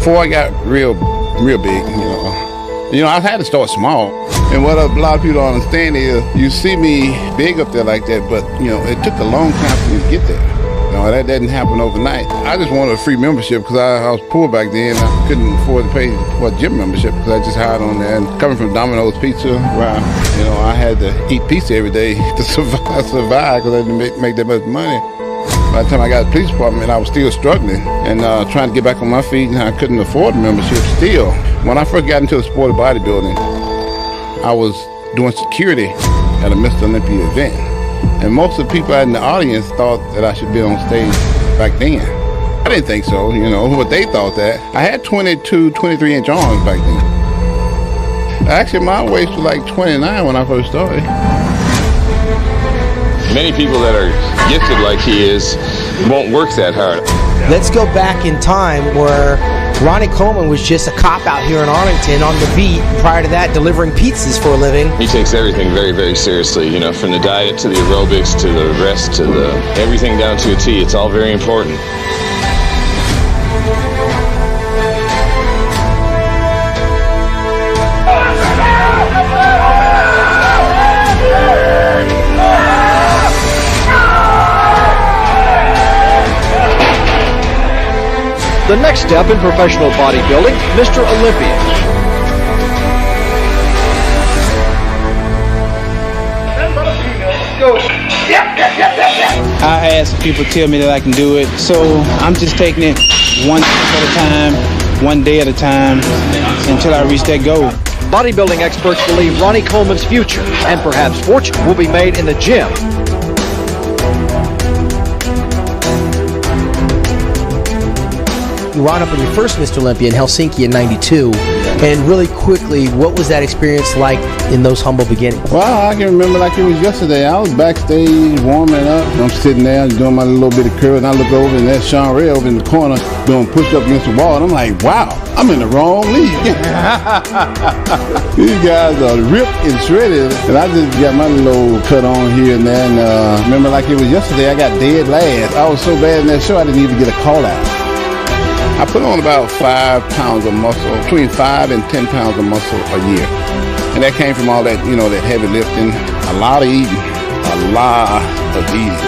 Before I got real big, I had to start small. And what a lot of people don't understand is you see me big up there like that, but, it took a long time for me to get there. That didn't happen overnight. I just wanted a free membership because I was poor back then. I couldn't afford to pay for a gym membership because I just hired on there. And coming from Domino's Pizza, where I had to eat pizza every day to survive because I didn't make that much money. By the time I got to the police department, I was still struggling and trying to get back on my feet, and I couldn't afford a membership still. When I first got into the sport of bodybuilding, I was doing security at a Mr. Olympia event. And most of the people in the audience thought that I should be on stage back then. I didn't think so, but they thought that. I had 22, 23-inch arms back then. Actually, my waist was like 29 when I first started. Many people that are gifted like he is won't work that hard. Let's go back in time where Ronnie Coleman was just a cop out here in Arlington on the beat. Prior to that, delivering pizzas for a living. He takes everything very, very seriously, from the diet to the aerobics to the rest to everything down to a T. It's all very important. The next step in professional bodybuilding, Mr. Olympia. I had some people tell me that I can do it, so I'm just taking it one step at a time, one day at a time, until I reach that goal. Bodybuilding experts believe Ronnie Coleman's future and perhaps fortune will be made in the gym. You wound up in your first Mr. Olympia in Helsinki in '92, and really quickly, what was that experience like in those humble beginnings? Well, I can remember like it was yesterday. I was backstage warming up. I'm sitting there doing my little bit of curl, and I look over, and there's Sean Ray over in the corner doing push-up against the wall, and I'm like, wow, I'm in the wrong league. These guys are ripped and shredded, and I just got my little cut on here and there, and remember like it was yesterday, I got dead last. I was so bad in that show, I didn't even get a call-out. I put on about 5 pounds of muscle, between 5 and 10 pounds of muscle a year. And that came from all that, that heavy lifting, a lot of eating, a lot of eating.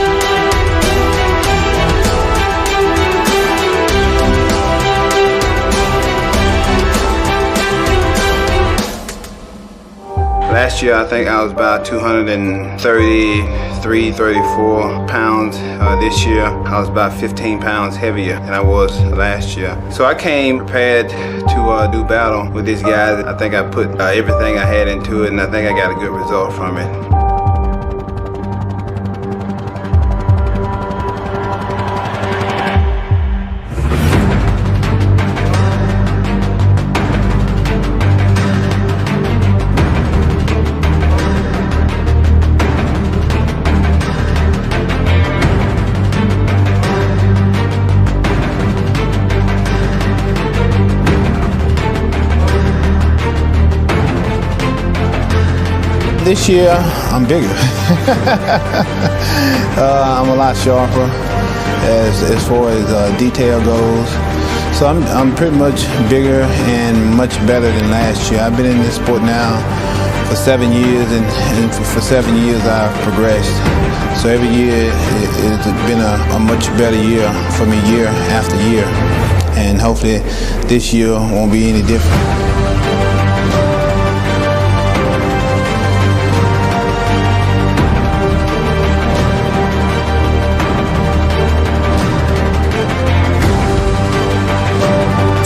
Last year, I think I was about 233, 34 pounds. This year, I was about 15 pounds heavier than I was last year. So I came prepared to do battle with these guys. I think I put everything I had into it, and I think I got a good result from it. This year, I'm bigger. I'm a lot sharper as far as detail goes. So I'm pretty much bigger and much better than last year. I've been in this sport now for 7 years, and for 7 years I've progressed. So every year it's been a much better year for me, year after year. And hopefully this year won't be any different.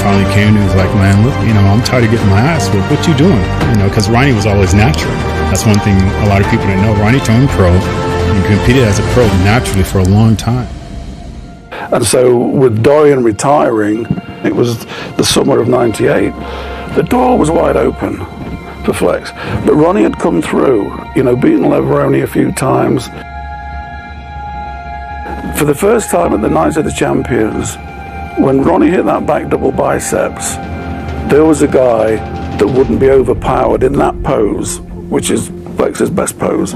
Finally came and he was like, man, look, I'm tired of getting my ass whipped. What you doing? Because Ronnie was always natural. That's one thing a lot of people didn't know. Ronnie turned pro and competed as a pro naturally for a long time. And so with Dorian retiring, it was the summer of '98, the door was wide open for Flex. But Ronnie had come through, beaten Leveroni a few times. For the first time at the Night of the Champions, when Ronnie hit that back double biceps, there was a guy that wouldn't be overpowered in that pose, which is Flex's best pose.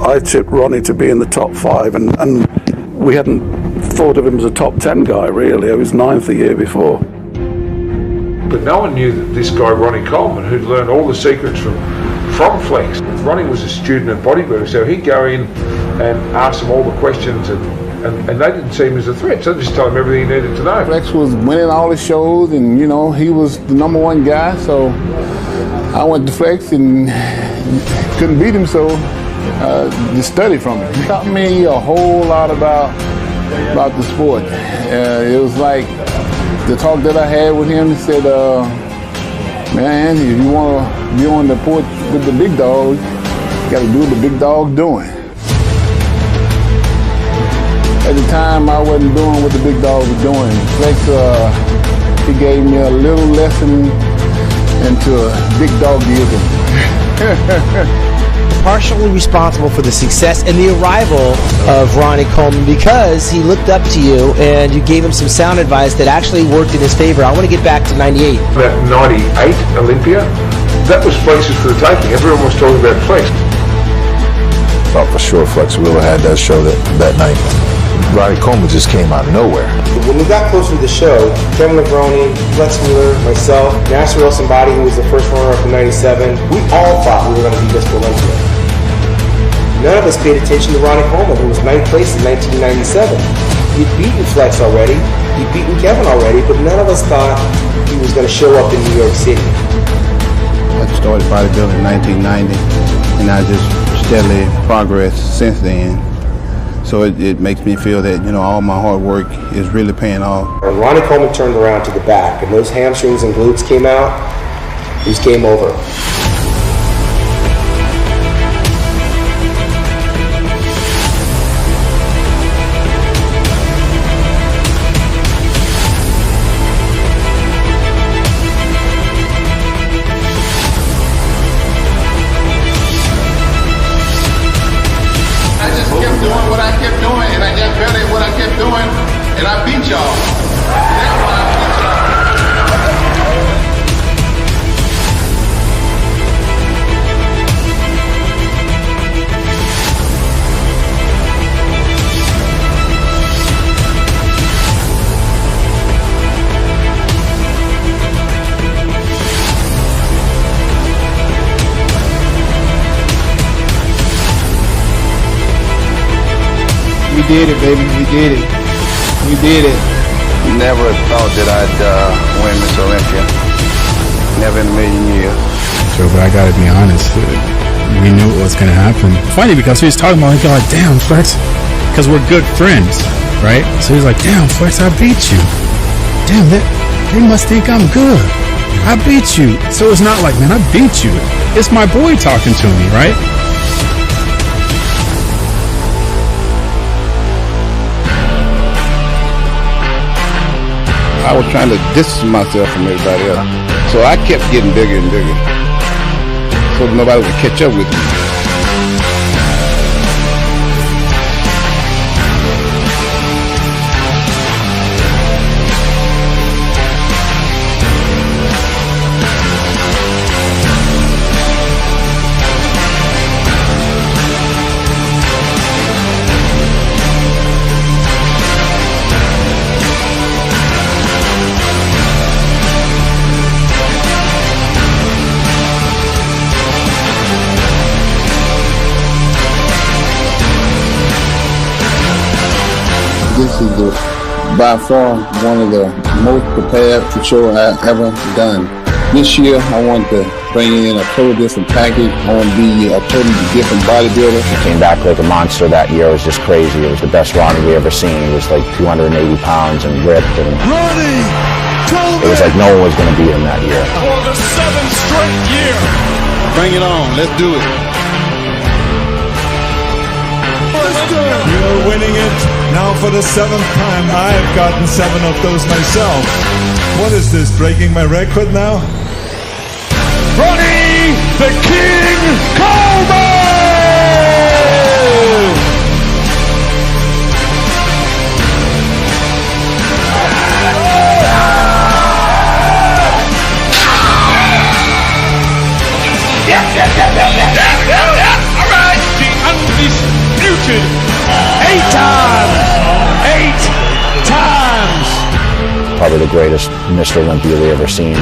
I tipped Ronnie to be in the top 5, and we hadn't thought of him as a top 10 guy, really. He was 9th the year before. But no one knew that this guy, Ronnie Coleman, who'd learned all the secrets from Flex. Ronnie was a student of bodybuilding, so he'd go in and ask them all the questions, and they didn't see him as a threat, so they just tell him everything he needed to know. Flex was winning all his shows, and you know, he was the #1 guy, so I went to Flex and couldn't beat him, so just studied from him. He taught me a whole lot about the sport. It was like the talk that I had with him. He said, man, if you want to be on the porch with the big dog, you got to do what the big dog's doing. At the time, I wasn't doing what the big dog was doing. Flex, he gave me a little lesson into big doggism. Partially responsible for the success and the arrival of Ronnie Coleman because he looked up to you and you gave him some sound advice that actually worked in his favor. I want to get back to 98. That 98 Olympia, that was Flex's for the taking. Everyone was talking about Flex. Thought for sure Flex Wheeler had that show that night. Ronnie Coleman just came out of nowhere. When we got closer to the show, Kevin Levrone, Flex Wheeler, myself, Nasser El-Somebody, who was the first runner-up in 97, we all thought we were going to be Mr. Olympia. None of us paid attention to Ronnie Coleman, who was 9th place in 1997. He'd beaten Flex already, he'd beaten Kevin already, but none of us thought he was going to show up in New York City. I started bodybuilding in 1990, and I just steadily progressed since then. So it makes me feel that, you know, all my hard work is really paying off. When Ronnie Coleman turned around to the back and those hamstrings and glutes came out, it was game over. And I beat y'all. We did it, baby. We did it. We did it. Never thought that I'd win Miss Olympia. Never in a million years. So, but I gotta be honest, we knew what was gonna happen. Funny because he was talking about it, like, damn, Flex, because we're good friends, right? So he's like, damn, Flex, I beat you. Damn, they must think I'm good. I beat you. So it's not like, man, I beat you. It's my boy talking to me, right? I was trying to distance myself from everybody else. So I kept getting bigger and bigger. So nobody would catch up with me. This is by far one of the most prepared show I've ever done. This year, I want to bring in a totally different package. I want to be a totally different bodybuilder. He came back like a monster that year. It was just crazy. It was the best Ronnie we ever seen. He was like 280 pounds and ripped. And it was like no one was going to beat him that year. For the 7th straight year. Bring it on. Let's do it. You're winning it. Now for the 7th time. I've gotten 7 of those myself. What is this, breaking my record now? Ronnie the King Coleman! Yeah. All right. The undisputed 8 times. probably the greatest Mr. Olympia we ever seen.